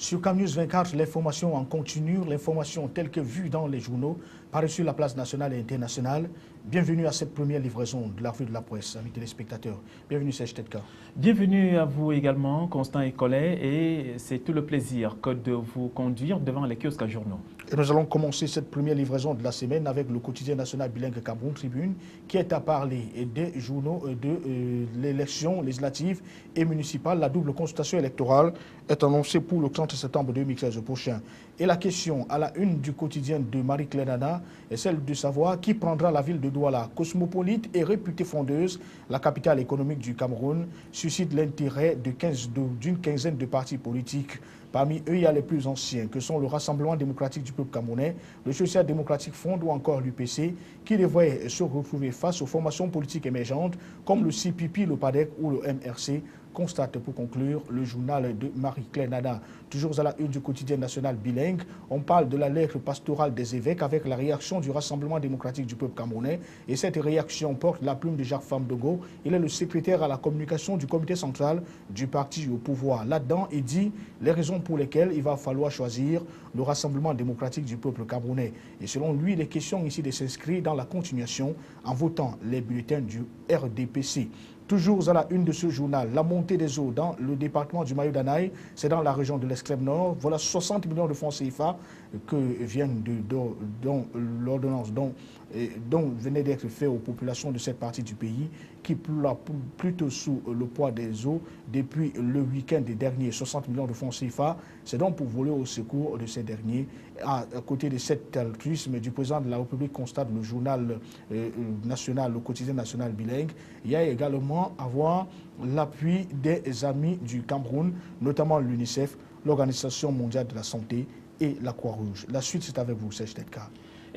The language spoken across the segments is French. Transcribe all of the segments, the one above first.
Sur CamNews 24, l'information en continu, l'information telle que vue dans les journaux, paraît sur la place nationale et internationale. Bienvenue à cette première livraison de la revue de la presse, amis téléspectateurs. Bienvenue, Serge Tetka. Bienvenue à vous également, Constant Ecollet, et c'est tout le plaisir que de vous conduire devant les kiosques à journaux. Et nous allons commencer cette première livraison de la semaine avec le quotidien national bilingue Cameroun Tribune, qui est à parler des journaux de l'élection législative et municipale. La double consultation électorale est annoncée pour le 30 septembre 2013 prochain. Et la question à la une du quotidien de Marie-Claire Nana est celle de savoir qui prendra la ville de Douala. Cosmopolite et réputée fondeuse, la capitale économique du Cameroun suscite l'intérêt d'une quinzaine de partis politiques. Parmi eux, il y a les plus anciens, que sont le Rassemblement démocratique du peuple camerounais, le Social démocratique Front ou encore l'UPC, qui devraient se retrouver face aux formations politiques émergentes comme le CPP, le PADEC ou le MRC, constate pour conclure le journal de Marie-Claire Nana. Toujours à la une du quotidien national bilingue, on parle de la lettre pastorale des évêques avec la réaction du Rassemblement démocratique du peuple camerounais. Et cette réaction porte la plume de Jacques Famdogo. Il est le secrétaire à la communication du comité central du parti au pouvoir. Là-dedans, il dit les raisons pour lesquelles il va falloir choisir le Rassemblement démocratique du peuple camerounais. Et selon lui, il est question ici de s'inscrire dans la continuation en votant les bulletins du RDPC. Toujours à la une de ce journal, la montée des eaux dans le département du Mayo-Danaï, c'est dans la région de l'Extrême Nord. Voilà 60 millions de francs CFA que viennent dont l'ordonnance dont venait d'être fait aux populations de cette partie du pays qui plutôt sous le poids des eaux depuis le week-end dernier. 60 millions de francs CFA, c'est donc pour voler au secours de ces derniers. À côté de cet altruisme du président de la République, constate le journal national, le quotidien national bilingue, il y a également avoir l'appui des amis du Cameroun, notamment l'UNICEF, l'Organisation mondiale de la santé et la Croix-Rouge. La suite, c'est avec vous, Serge Tetka.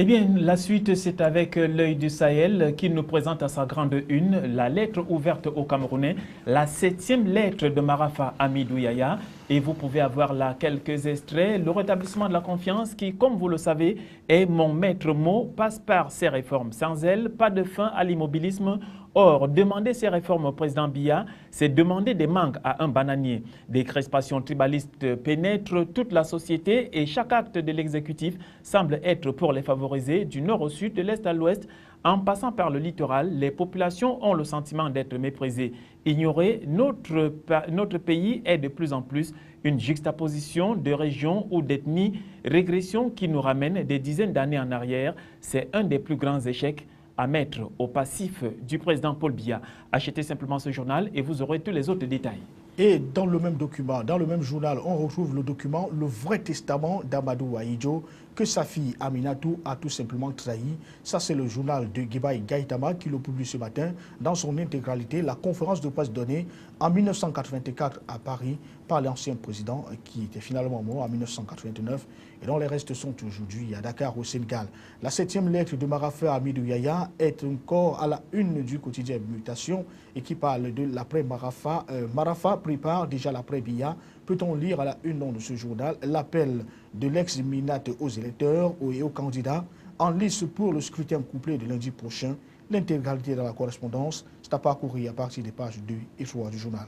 Eh bien, la suite, c'est avec l'œil du Sahel qui nous présente à sa grande une la lettre ouverte aux Camerounais, la 7e lettre de Marafa Hamidou Yahya. Et vous pouvez avoir là quelques extraits. Le rétablissement de la confiance qui, comme vous le savez, est mon maître mot, passe par ces réformes. Sans elles, pas de fin à l'immobilisme. Or, demander ces réformes au président Biya, c'est demander des mangues à un bananier. Des crispations tribalistes pénètrent toute la société et chaque acte de l'exécutif semble être pour les favoriser du nord au sud, de l'est à l'ouest. En passant par le littoral, les populations ont le sentiment d'être méprisées, ignorées. Notre pays est de plus en plus une juxtaposition de régions ou d'ethnies, régression qui nous ramène des dizaines d'années en arrière. C'est un des plus grands échecs à mettre au passif du président Paul Biya. Achetez simplement ce journal et vous aurez tous les autres détails. Et dans le même document, dans le même journal, on retrouve le document « Le vrai testament d'Amadou Ahidjo » que sa fille Aminatou a tout simplement trahi. Ça, c'est le journal de Guébaï Gaïtama qui le publie ce matin dans son intégralité. La conférence de presse donnée en 1984 à Paris par l'ancien président qui était finalement mort en 1989 et dont les restes sont aujourd'hui à Dakar au Sénégal. La 7e lettre de Marafa Hamidou Yahya est encore à la une du quotidien Mutation et qui parle de l'après-Marafa. Marafa prépare déjà l'après-Biya. Peut-on lire à la une de ce journal l'appel de l'ex-Minat aux électeurs et aux candidats en lice pour le scrutin couplé de lundi prochain. L'intégralité de la correspondance, c'est à parcourir à partir des pages 2 et 3 du journal.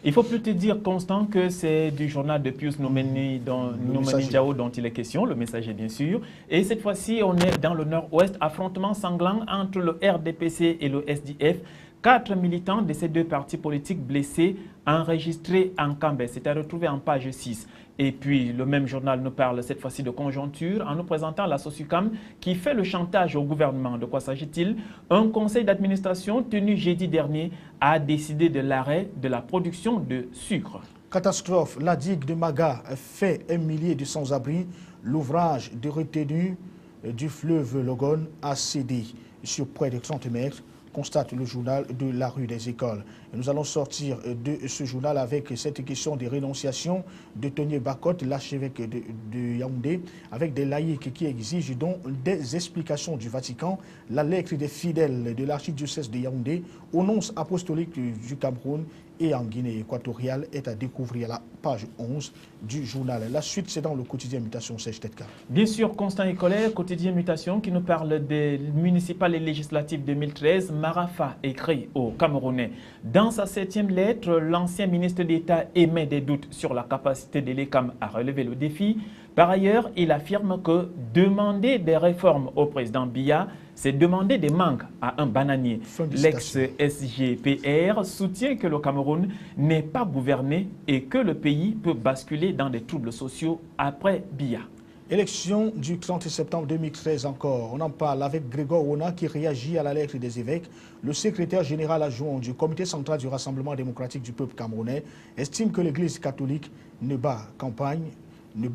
Il ne faut plus te dire, Constant, que c'est du journal de Pius Nomeni Diao dont il est question, le messager bien sûr. Et cette fois-ci, on est dans le nord-ouest, affrontement sanglant entre le RDPC et le SDF. 4 militants de ces deux partis politiques blessés enregistrés en Cambé. C'est à retrouver en page 6. Et puis, le même journal nous parle cette fois-ci de conjoncture en nous présentant la Sosucam qui fait le chantage au gouvernement. De quoi s'agit-il? Un conseil d'administration tenu jeudi dernier a décidé de l'arrêt de la production de sucre. Catastrophe, la digue de Maga fait 1 millier de sans-abri. L'ouvrage de retenue du fleuve Logone a cédé sur près de 30 mètres. Constate le journal de la rue des Écoles. Et nous allons sortir de ce journal avec cette question des rénonciations de Tony Bakot, l'archevêque de Yaoundé, avec des laïcs qui exigent donc des explications du Vatican. La lettre des fidèles de l'archidiocèse de Yaoundé au nonce apostolique du Cameroun et en Guinée équatoriale est à découvrir à la page 11 du journal. La suite, c'est dans le quotidien Mutation Serge Tetka. Bien sûr, Constant Écolaire, quotidien Mutation, qui nous parle des municipales et législatives 2013. Marafa écrit aux Camerounais. Dans sa 7e lettre, l'ancien ministre d'État émet des doutes sur la capacité de l'ECAM à relever le défi. Par ailleurs, il affirme que demander des réformes au président Biya, c'est demander des mangues à un bananier. L'ex-SGPR soutient que le Cameroun n'est pas gouverné et que le pays peut basculer dans des troubles sociaux après Biya. Élection du 30 septembre 2013 encore. On en parle avec Grégoire Ona qui réagit à la lettre des évêques. Le secrétaire général adjoint du comité central du Rassemblement démocratique du peuple camerounais estime que l'Église catholique ne bat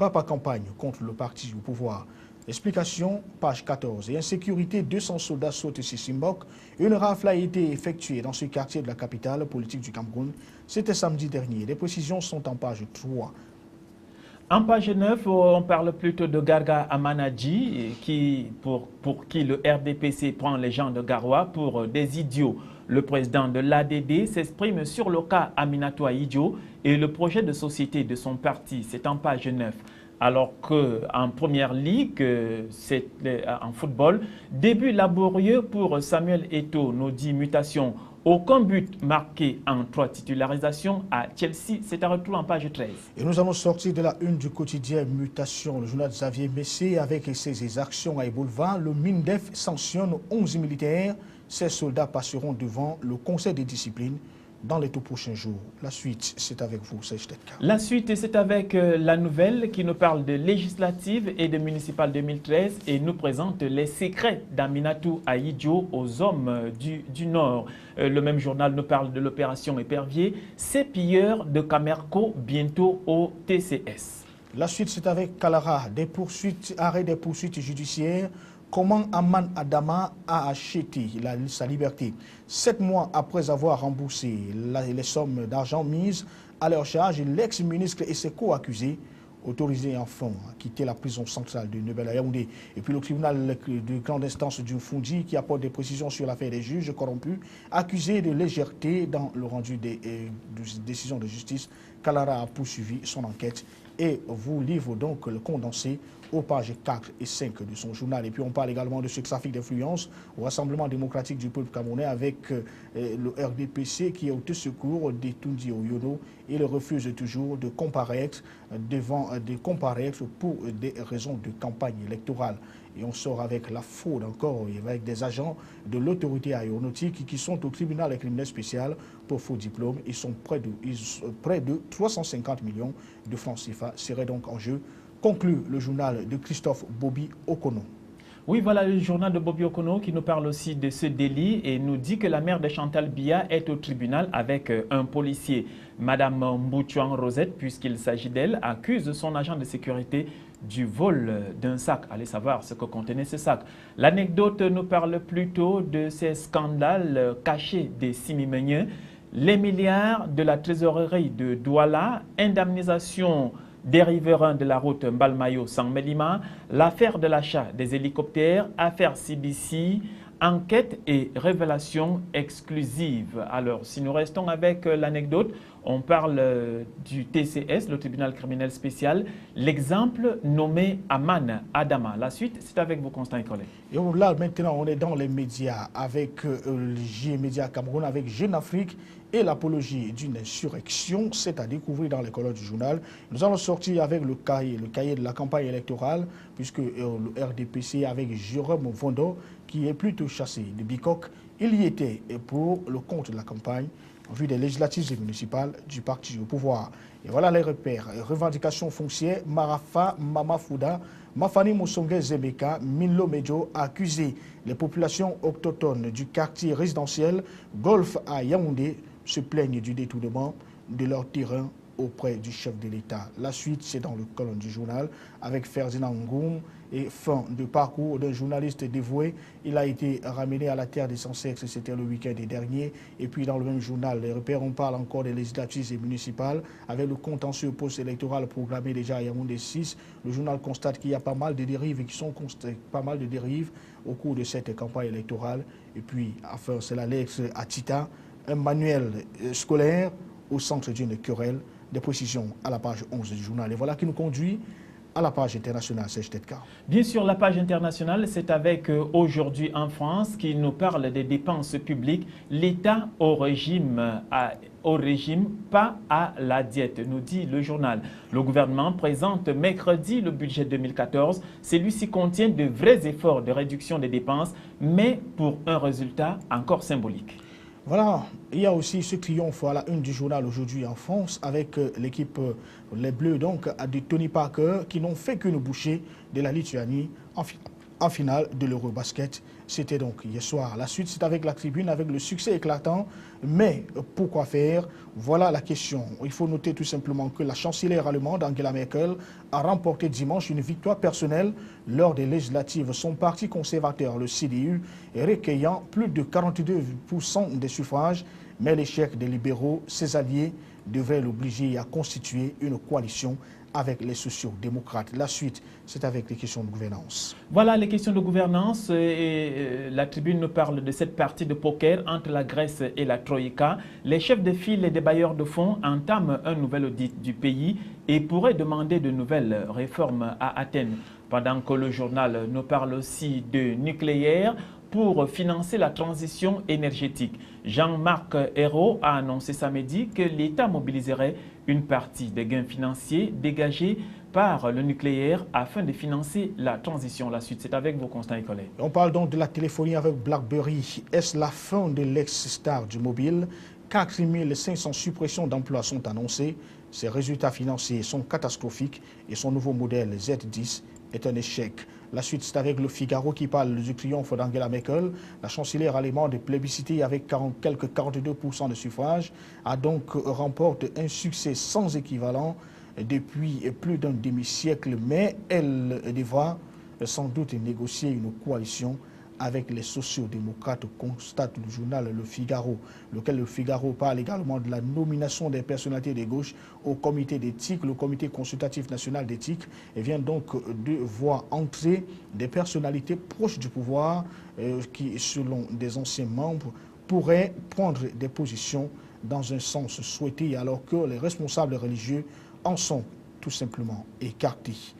pas campagne contre le parti au pouvoir. Explication, page 14. Et insécurité, 200 soldats sautent sur Simbok. Une rafle a été effectuée dans ce quartier de la capitale politique du Cameroun. C'était samedi dernier. Les précisions sont en page 3. En page 9, on parle plutôt de Garga Amanadji, pour qui le RDPC prend les gens de Garoua pour des idiots. Le président de l'ADD s'exprime sur le cas Aminatou Aïdjo et le projet de société de son parti. C'est en page 9. Alors qu'en première ligue, c'est en football, début laborieux pour Samuel Eto'o, nous dit mutation. Aucun but marqué en 3 titularisations à Chelsea. C'est un retour en page 13. Et nous allons sortir de la une du quotidien Mutation. Le journal Xavier Messé, avec ses actions à Ebouleva, le MINDEF sanctionne 11 militaires. Ces soldats passeront devant le conseil de discipline dans les tout prochains jours. La suite, c'est avec vous, Serge Tetka. La suite, c'est avec la nouvelle qui nous parle de législative et de municipale 2013 et nous présente les secrets d'Aminatou Aïdjo aux hommes du Nord. Le même journal nous parle de l'opération Épervier. Ces pilleurs de Camerco bientôt au TCS. La suite, c'est avec Kalara. Arrêt des poursuites judiciaires. Comment Aman Adama a acheté sa liberté 7 mois après avoir remboursé les sommes d'argent mises à leur charge, l'ex-ministre et ses co-accusés autorisés enfin à quitter la prison centrale de Nebel à Yaoundé. Et puis le tribunal de grande instance du Fundi qui apporte des précisions sur l'affaire des juges corrompus, accusés de légèreté dans le rendu des décisions de justice. Kalara a poursuivi son enquête et vous livre donc le condensé aux pages 4 et 5 de son journal. Et puis on parle également de ce trafic d'influence au Rassemblement démocratique du peuple camerounais avec le RDPC qui est au secours des Tundi Oyono et le refuse toujours de comparaître pour des raisons de campagne électorale. Et on sort avec la fraude encore, avec des agents de l'autorité aéronautique qui sont au tribunal criminel spécial pour faux diplômes. Ils sont près de 350 millions de francs CFA seraient donc en jeu. Conclut le journal de Christophe Bobby Okono. Oui, voilà le journal de Bobby Okono qui nous parle aussi de ce délit et nous dit que la mère de Chantal Biya est au tribunal avec un policier. Madame Mbouchouan Rosette, puisqu'il s'agit d'elle, accuse son agent de sécurité du vol d'un sac. Allez savoir ce que contenait ce sac. L'anecdote nous parle plutôt de ces scandales cachés des Simiméniens, les milliards de la trésorerie de Douala, indemnisation des riverains de la route Mbalmayo-Sang-Melima, l'affaire de l'achat des hélicoptères, affaire CBC, enquête et révélation exclusive. Alors, si nous restons avec l'anecdote, on parle du TCS, le tribunal criminel spécial, l'exemple nommé Aman Adama. La suite, c'est avec vous, Constant Écolaire. Et là, maintenant, on est dans les médias avec le J-Média Cameroun, avec Jeune Afrique et l'apologie d'une insurrection. C'est à découvrir dans les colonnes du journal. Nous allons sortir avec le cahier de la campagne électorale, puisque le RDPC avec Jérôme Vondo, qui est plutôt chassé de Bicoque, il y était pour le compte de la campagne en vue des législatives et municipales du parti au pouvoir. Et voilà les repères. Revendications foncières, Marafa, Mamafouda, Mafani Moussongue Zebeka, Minlo Medjo a accusé les populations autochtones du quartier résidentiel Golfe à Yaoundé se plaignent du détournement de leur terrain auprès du chef de l'État. La suite, c'est dans le colonne du journal avec Ferdinand Ngoum et fin de parcours d'un journaliste dévoué. Il a été ramené à la terre des sans-sexe, c'était le week-end dernier. Et puis dans le même journal, les repères, on parle encore des législatives et municipales avec le contentieux post-électoral programmé déjà à Yaoundé 6. Le journal constate qu'il y a pas mal de dérives et qui sont pas mal de dérives au cours de cette campagne électorale. Et puis, enfin, c'est la lettre à Tita, un manuel scolaire au centre d'une querelle. Des précisions à la page 11 du journal. Et voilà qui nous conduit à la page internationale, Serge Tetka. Bien sûr, la page internationale, c'est avec Aujourd'hui en France qui nous parle des dépenses publiques. L'État au régime, pas à la diète, nous dit le journal. Le gouvernement présente mercredi le budget 2014. Celui-ci contient de vrais efforts de réduction des dépenses, mais pour un résultat encore symbolique. Voilà, il y a aussi ce triomphe à la une du journal Aujourd'hui en France avec l'équipe Les Bleus donc de Tony Parker qui n'ont fait que nous boucher de la Lituanie en finale de l'Eurobasket. C'était donc hier soir. La suite, c'est avec la tribune, avec le succès éclatant. Mais pourquoi faire? Voilà la question. Il faut noter tout simplement que la chancelière allemande Angela Merkel a remporté dimanche une victoire personnelle lors des législatives. Son parti conservateur, le CDU, est recueillant plus de 42% des suffrages. Mais l'échec des libéraux, ses alliés, devrait l'obliger à constituer une coalition avec les sociaux-démocrates. La suite, c'est avec les questions de gouvernance. Voilà les questions de gouvernance. La tribune nous parle de cette partie de poker entre la Grèce et la Troïka. Les chefs de file et des bailleurs de fonds entament un nouvel audit du pays et pourraient demander de nouvelles réformes à Athènes. Pendant que le journal nous parle aussi de nucléaire pour financer la transition énergétique. Jean-Marc Ayrault a annoncé samedi que l'État mobiliserait une partie des gains financiers dégagés par le nucléaire afin de financer la transition. La suite, c'est avec vos Constant Ecolé. On parle donc de la téléphonie avec BlackBerry. Est-ce la fin de l'ex-star du mobile? 4 500 suppressions d'emplois sont annoncées. Ses résultats financiers sont catastrophiques et son nouveau modèle Z10 est un échec. La suite, c'est avec le Figaro qui parle du triomphe d'Angela Merkel. La chancelière allemande plébiscitée avec quelques 42% de suffrages a donc remporte un succès sans équivalent depuis plus d'un demi-siècle. Mais elle devra sans doute négocier une coalition avec les sociaux-démocrates, constate le journal Le Figaro, lequel Le Figaro parle également de la nomination des personnalités de gauche au comité d'éthique. Le comité consultatif national d'éthique vient donc de voir entrer des personnalités proches du pouvoir qui, selon des anciens membres, pourraient prendre des positions dans un sens souhaité alors que les responsables religieux en sont tout simplement écartés.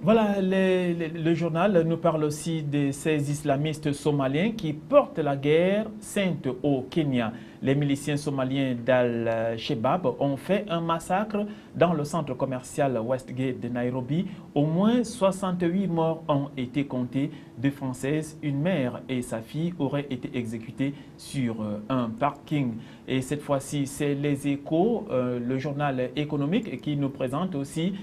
Voilà, le journal nous parle aussi de ces islamistes somaliens qui portent la guerre sainte au Kenya. Les miliciens somaliens d'Al-Shabaab ont fait un massacre dans le centre commercial Westgate de Nairobi. Au moins 68 morts ont été comptés. 2 Françaises, une mère et sa fille auraient été exécutées sur un parking. Et cette fois-ci, c'est Les Échos, le journal économique, qui nous présente aussi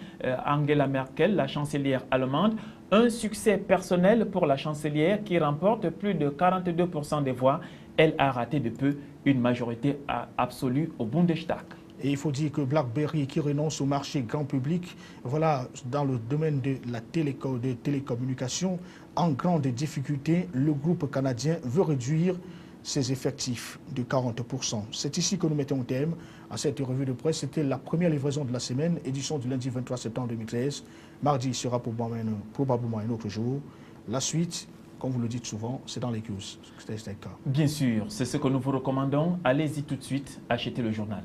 Angela Merkel, la chancelière allemande. Un succès personnel pour la chancelière qui remporte plus de 42% des voix. Elle a raté de peu une majorité absolue au Bundestag. Et il faut dire que BlackBerry qui renonce au marché grand public, voilà, dans le domaine de la télécommunication, en grande difficulté, le groupe canadien veut réduire ses effectifs de 40%. C'est ici que nous mettons un thème à cette revue de presse. C'était la première livraison de la semaine, édition du lundi 23 septembre 2013. Mardi sera probablement un autre jour. La suite, comme vous le dites souvent, c'est dans les news. Bien sûr, c'est ce que nous vous recommandons. Allez-y tout de suite, achetez le journal.